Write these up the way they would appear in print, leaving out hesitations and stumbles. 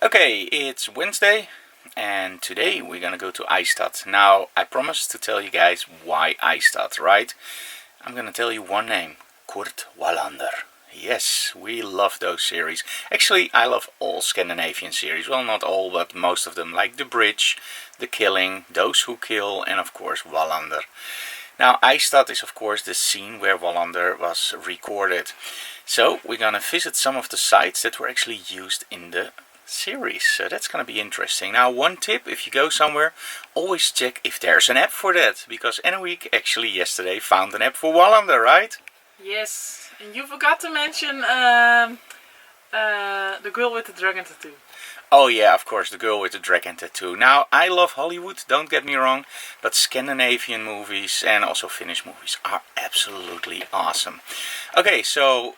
Okay, it's Wednesday and today we're gonna go to Eistad. Now, I promised to tell you guys why Eistad, right? I'm gonna tell you one name, Kurt Wallander. Yes, we love those series. Actually, I love all Scandinavian series. Well, not all, but most of them, like The Bridge, The Killing, Those Who Kill, and of course Wallander. Now, Eistad is of course the scene where Wallander was recorded. So, we're gonna visit some of the sites that were actually used in the series, so that's gonna be interesting. Now, one tip, if you go somewhere, always check if there's an app for that, because Week actually yesterday found an app for Wallander, right? Yes, and you forgot to mention the girl with the dragon tattoo. Oh yeah, of course, the girl with the dragon tattoo. Now, I love Hollywood, don't get me wrong, but Scandinavian movies and also Finnish movies are absolutely awesome. Okay, so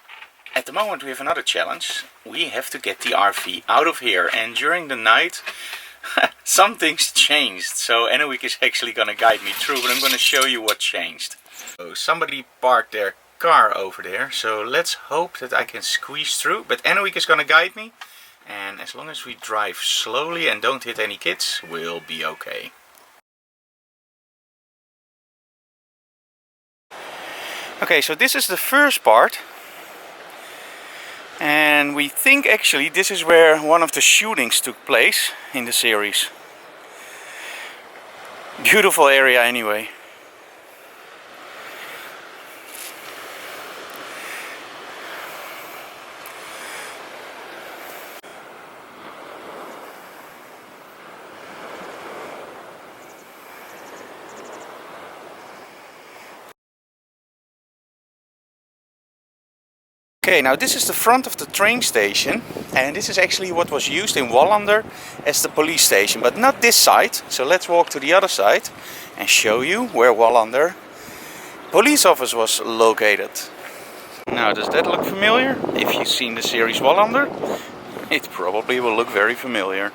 at the moment we have another challenge. We have to get the RV out of here, and during the night some things changed. So Week is actually gonna guide me through, but I'm gonna show you what changed. So somebody parked their car over there, so let's hope that I can squeeze through. But Week is gonna guide me, and as long as we drive slowly and don't hit any kids, we'll be okay. Okay, so this is the first part. And we think actually this is where one of the shootings took place in the series. Beautiful area anyway. Okay, now this is the front of the train station, and this is actually what was used in Wallander as the police station, but not this side. So let's walk to the other side and show you where Wallander police office was located. Now, does that look familiar? If you've seen the series Wallander, it probably will look very familiar.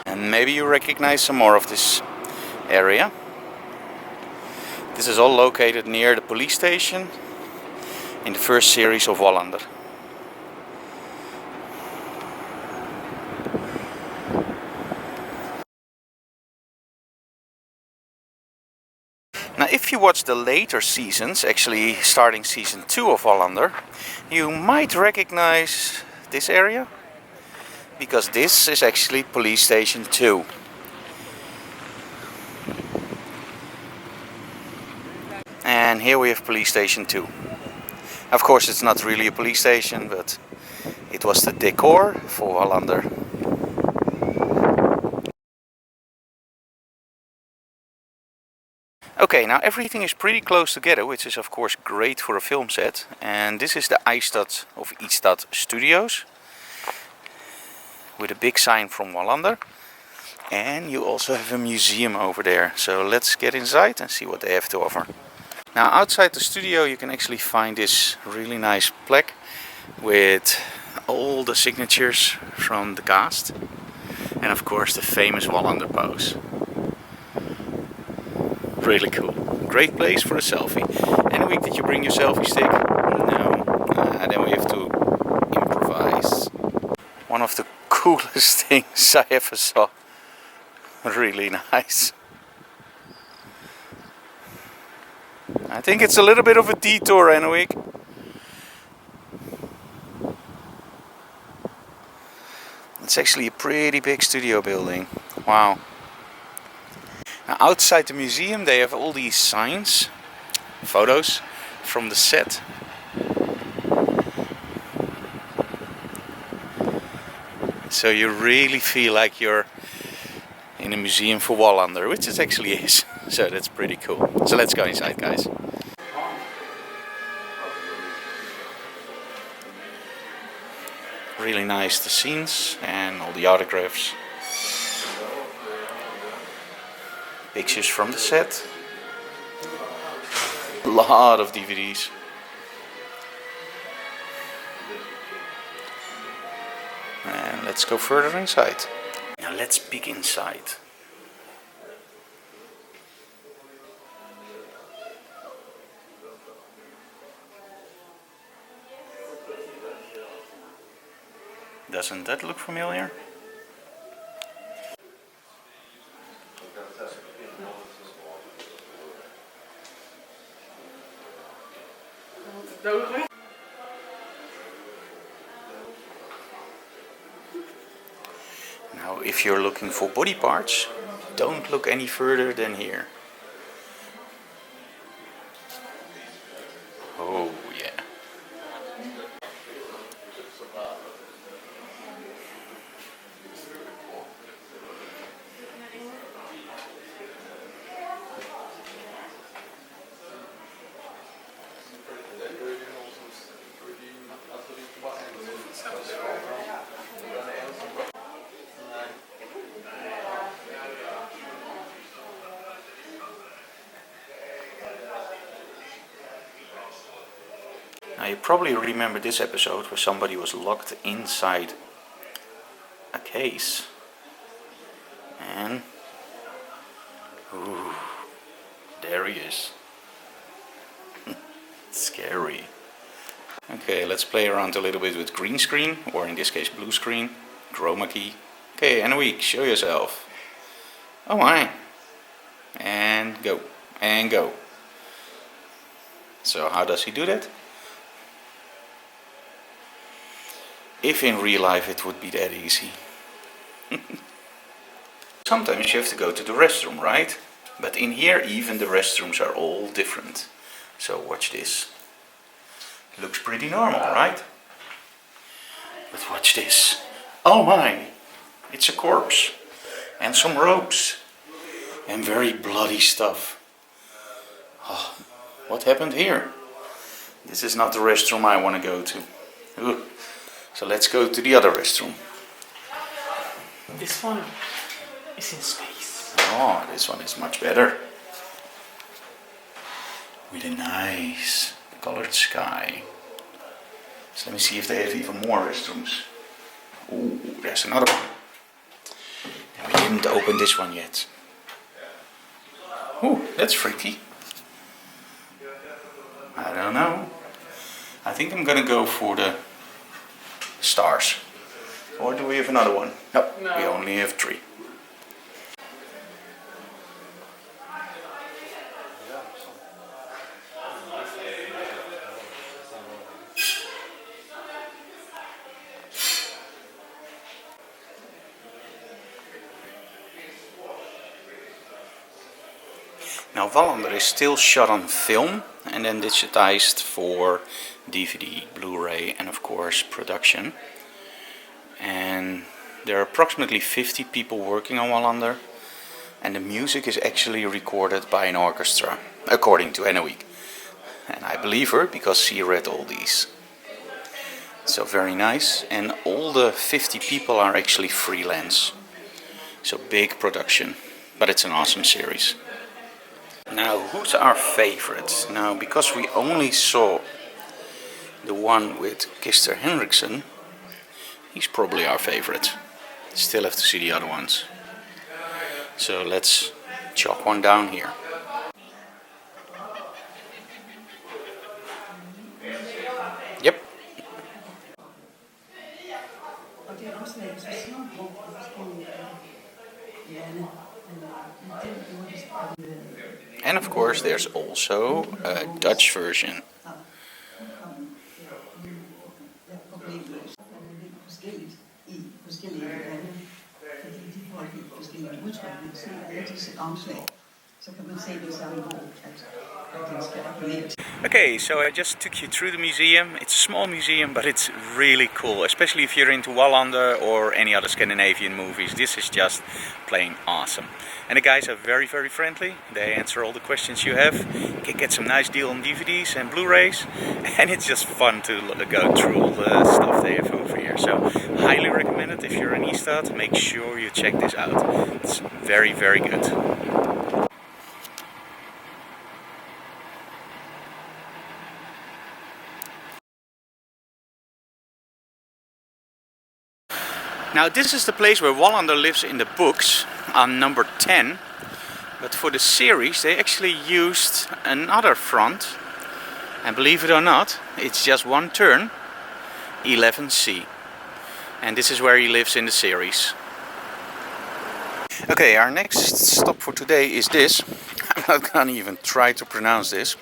And maybe you recognize some more of this area. This is all located near the police station in the first series of Wallander. Now, if you watch the later seasons, actually starting season 2 of Wallander, you might recognize this area, because this is actually police station 2. And here we have police station 2. Of course, it's not really a police station, but it was the decor for Wallander. Okay, now everything is pretty close together, which is of course great for a film set. And this is the Eistad of Eistad Studios, with a big sign from Wallander. And you also have a museum over there. So let's get inside and see what they have to offer. Now, outside the studio you can actually find this really nice plaque with all the signatures from the cast. And of course the famous Wallander pose. Really cool. Great place for a selfie. Week, did you bring your selfie stick? No. Then we have to improvise. One of the coolest things I ever saw. Really nice. I think it's a little bit of a detour, Week. It's actually a pretty big studio building. Wow. Now, outside the museum they have all these signs, photos from the set. So you really feel like you're in a museum for Wallander, which it actually is. So that's pretty cool. So let's go inside, guys. Really nice, the scenes and all the autographs. Pictures from the set. A lot of DVDs. And let's go further inside. Now let's peek inside. Doesn't that look familiar? Now, if you're looking for body parts, don't look any further than here. Oh, yeah. Now you probably remember this episode where somebody was locked inside a case and ooh, there he is. Scary. Okay, let's play around a little bit with green screen, or in this case blue screen, chroma key. Okay, and a week, show yourself. Oh my. And go, and go. So how does he do that? If in real life it would be that easy. Sometimes you have to go to the restroom, right? But in here even the restrooms are all different. So watch this. Looks pretty normal, right? But watch this. Oh my! It's a corpse. And some ropes. And very bloody stuff. Oh, what happened here? This is not the restroom I want to go to. Ooh. So let's go to the other restroom. This one is in space. Oh, this one is much better. With a nice colored sky. So let me see if they have even more restrooms. Ooh, there's another one. And we didn't open this one yet. Ooh, that's freaky. I don't know. I think I'm gonna go for the stars. Or do we have another one? No, we only have 3. Now Wallander is still shot on film and then digitized for DVD, Blu-ray and of course production. And there are approximately 50 people working on Wallander, and the music is actually recorded by an orchestra, according to Enoweek. And I believe her because she read all these. So very nice, and all the 50 people are actually freelance. So big production, but it's an awesome series. Now, who's our favorite? Now, because we only saw the one with Kister Henriksen, he's probably our favorite. Still have to see the other ones. So let's chalk one down here. Yep. And of course there's also a Dutch version. Okay, so I just took you through the museum. It's a small museum, but it's really cool, especially if you're into Wallander or any other Scandinavian movies. This is just plain awesome. And the guys are very, very friendly. They answer all the questions you have. You can get some nice deal on DVDs and Blu-rays. And it's just fun to go through all the stuff they have over here. So, highly recommend it if you're in Ystad. Make sure you check this out. It's very, very good. Now this is the place where Wallander lives in the books on number 10, but for the series they actually used another front, and believe it or not, it's just one turn, 11C, and this is where he lives in the series. Okay, our next stop for today is this. I'm not gonna even try to pronounce this.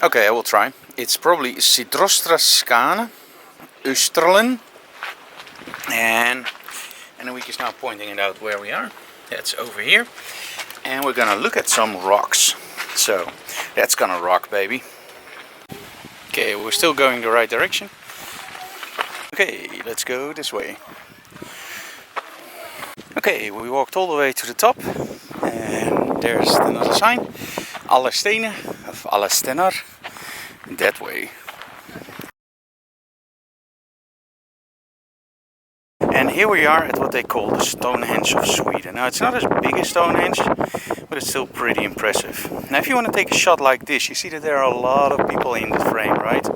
Okay, I will try. It's probably Sydrostraskane, Österlen, and the week is now pointing it out where we are. That's over here, and we're gonna look at some rocks. So that's gonna rock, baby. Okay, we're still going the right direction. Okay, let's go this way. Okay, we walked all the way to the top, and there's another sign. Alle stenen, of alle stenar, that way. And here we are at what they call the Stonehenge of Sweden. Now it's not as big as Stonehenge, but it's still pretty impressive. Now if you want to take a shot like this, you see that there are a lot of people in the frame, right?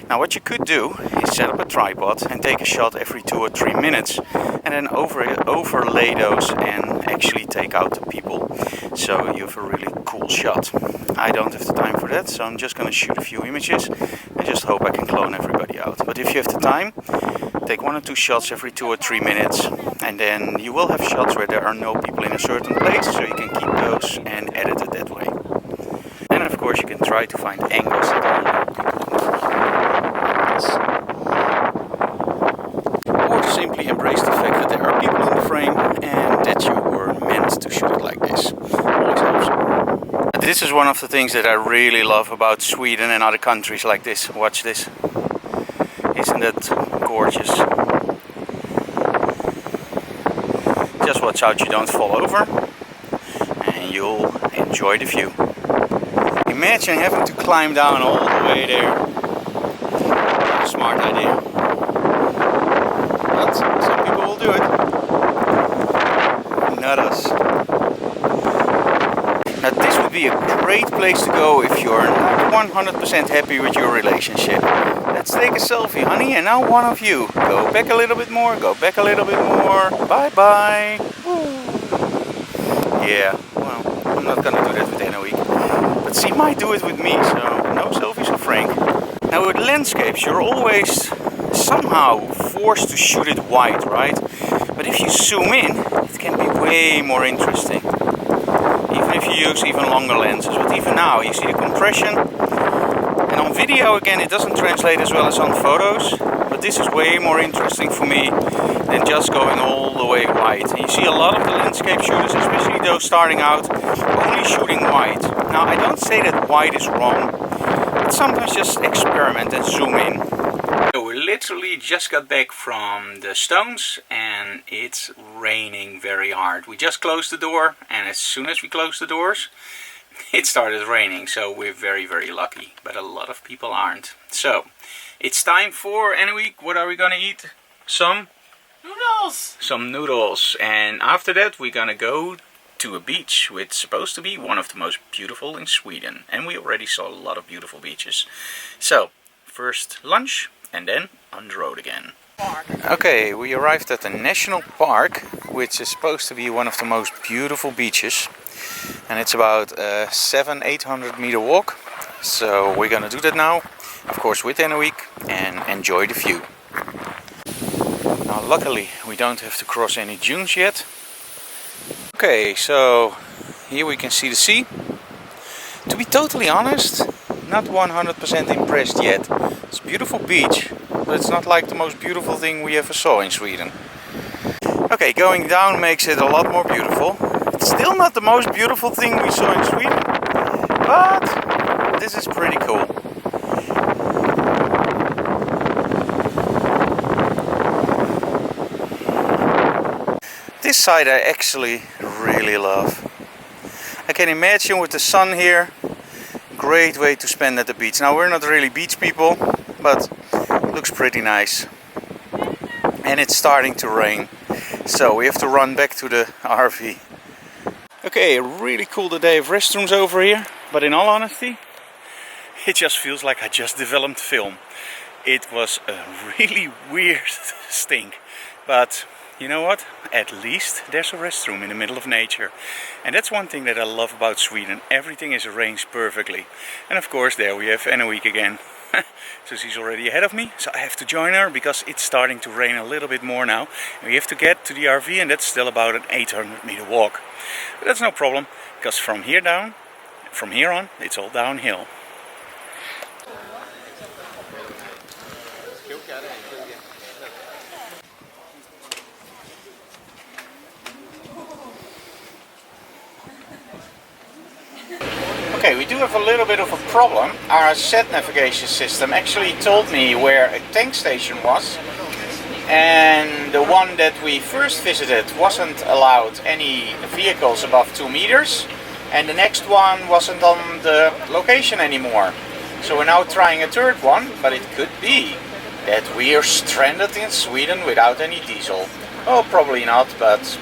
Now what you could do is set up a tripod and take a shot every 2 or 3 minutes, and then overlay those and actually take out the people, so you have a really cool shot. I don't have the time for that, so I'm just going to shoot a few images and just hope I can clone everybody out. But if you have the time, take 1 or 2 shots every 2 or 3 minutes, and then you will have shots where there are no people in a certain place, so you can keep those and edit it that way. And of course you can try to find angles that are no people in the frame. Or to simply embrace the fact that there are people in the frame and that you were meant to shoot it like this. Always helps. This is one of the things that I really love about Sweden and other countries like this. Watch this. Isn't that gorgeous? Just watch out you don't fall over, and you'll enjoy the view. Imagine having to climb down all the way there. Not a smart idea. But some people will do it. Not us. Now this would be a great place to go if you're not 100% happy with your relationship. Let's take a selfie, honey, and now one of you. Go back a little bit more, go back a little bit more. Bye bye. Woo. Yeah, well, I'm not gonna do that with Anna Week. But she might do it with me, so no selfies of Frank. Now with landscapes, you're always somehow forced to shoot it wide, right? But if you zoom in, it can be way more interesting. Even if you use even longer lenses. But even now, you see the compression. And on video, again, it doesn't translate as well as on photos, but this is way more interesting for me than just going all the way wide. And you see a lot of the landscape shooters, especially those starting out, only shooting wide. Now, I don't say that wide is wrong, but sometimes just experiment and zoom in. So we literally just got back from the stones, and it's raining very hard. We just closed the door, and as soon as we closed the doors, it started raining, so we're very, very lucky, but a lot of people aren't. So, it's time for, Anna Week, what are we gonna eat? Some Noodles! Some noodles, and after that we're gonna go to a beach, which is supposed to be one of the most beautiful in Sweden, and we already saw a lot of beautiful beaches. So, first lunch, and then on the road again. Okay, we arrived at the national park, which is supposed to be one of the most beautiful beaches. And it's about a 700-800 meter walk. So we're gonna do that now, of course with Anna Week, and enjoy the view. Now luckily we don't have to cross any dunes yet. Okay, so here we can see the sea. To be totally honest, not 100% impressed yet. It's a beautiful beach, but it's not like the most beautiful thing we ever saw in Sweden. Okay, going down makes it a lot more beautiful. It's still not the most beautiful thing we saw in Sweden, but this is pretty cool. This side I actually really love. I can imagine with the sun here, great way to spend at the beach. Now we're not really beach people, but it looks pretty nice. And it's starting to rain, so we have to run back to the RV. Okay, really cool that they have restrooms over here, but in all honesty, it just feels like I just developed film. It was a really weird stink, but you know what? At least there's a restroom in the middle of nature. And that's one thing that I love about Sweden. Everything is arranged perfectly. And of course there we have Anna Week again. So she's already ahead of me, so I have to join her because it's starting to rain a little bit more now. And we have to get to the RV, and that's still about an 800 meter walk. But that's no problem, because from here on, it's all downhill. we do have a little bit of a problem. Our set navigation system actually told me where a tank station was, and the one that we first visited wasn't allowed any vehicles above 2 meters, and the next one wasn't on the location anymore. So we're now trying a third one, but it could be that we are stranded in Sweden without any diesel. Oh, probably not, but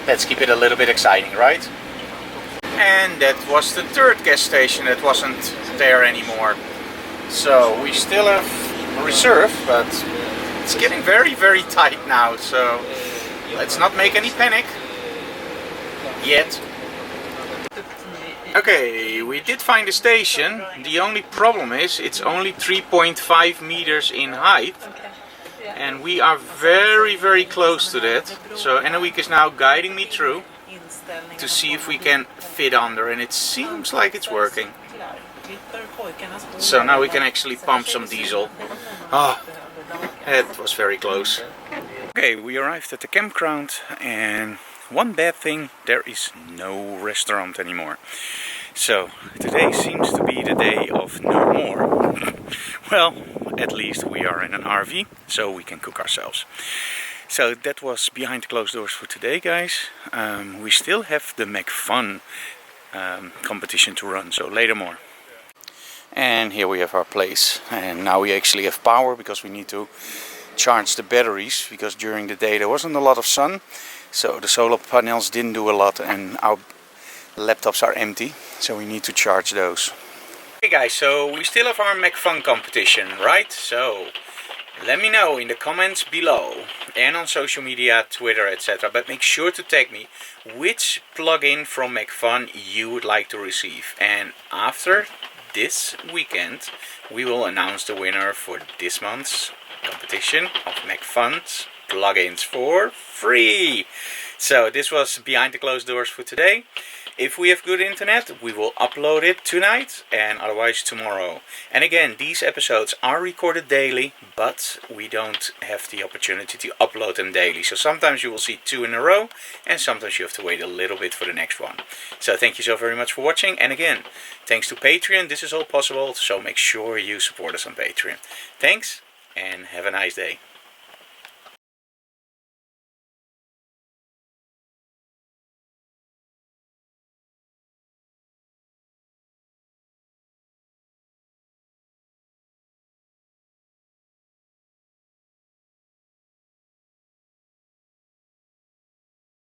let's keep it a little bit exciting, right? And that was the third gas station that wasn't there anymore. So we still have reserve, but it's getting very, very tight now. So let's not make any panic yet. Okay, we did find a station. The only problem is it's only 3.5 meters in height. And we are very, very close to that. So Enrique is now guiding me through to see if we can fit under, and it seems like it's working. So now we can actually pump some diesel. Ah, it was very close. Okay, we arrived at the campground, and one bad thing, there is no restaurant anymore. So today seems to be the day of no more. Well, at least we are in an RV, so we can cook ourselves. So that was behind the closed doors for today, guys. We still have the MacPhun competition to run, so later more. And here we have our place, and now we actually have power because we need to charge the batteries, because during the day there wasn't a lot of sun, so the solar panels didn't do a lot, and our laptops are empty, so we need to charge those. Okay guys, so we still have our MacPhun competition, right? So let me know in the comments below and on social media, Twitter, etc. But make sure to tag me which plugin from MacPhun you would like to receive. And after this weekend, we will announce the winner for this month's competition of MacPhun's plugins for free. So this was behind the closed doors for today. If we have good internet, we will upload it tonight and otherwise tomorrow. And again, these episodes are recorded daily, but we don't have the opportunity to upload them daily. So sometimes you will see 2 in a row, and sometimes you have to wait a little bit for the next one. So thank you so very much for watching. And again, thanks to Patreon, this is all possible. So make sure you support us on Patreon. Thanks, and have a nice day.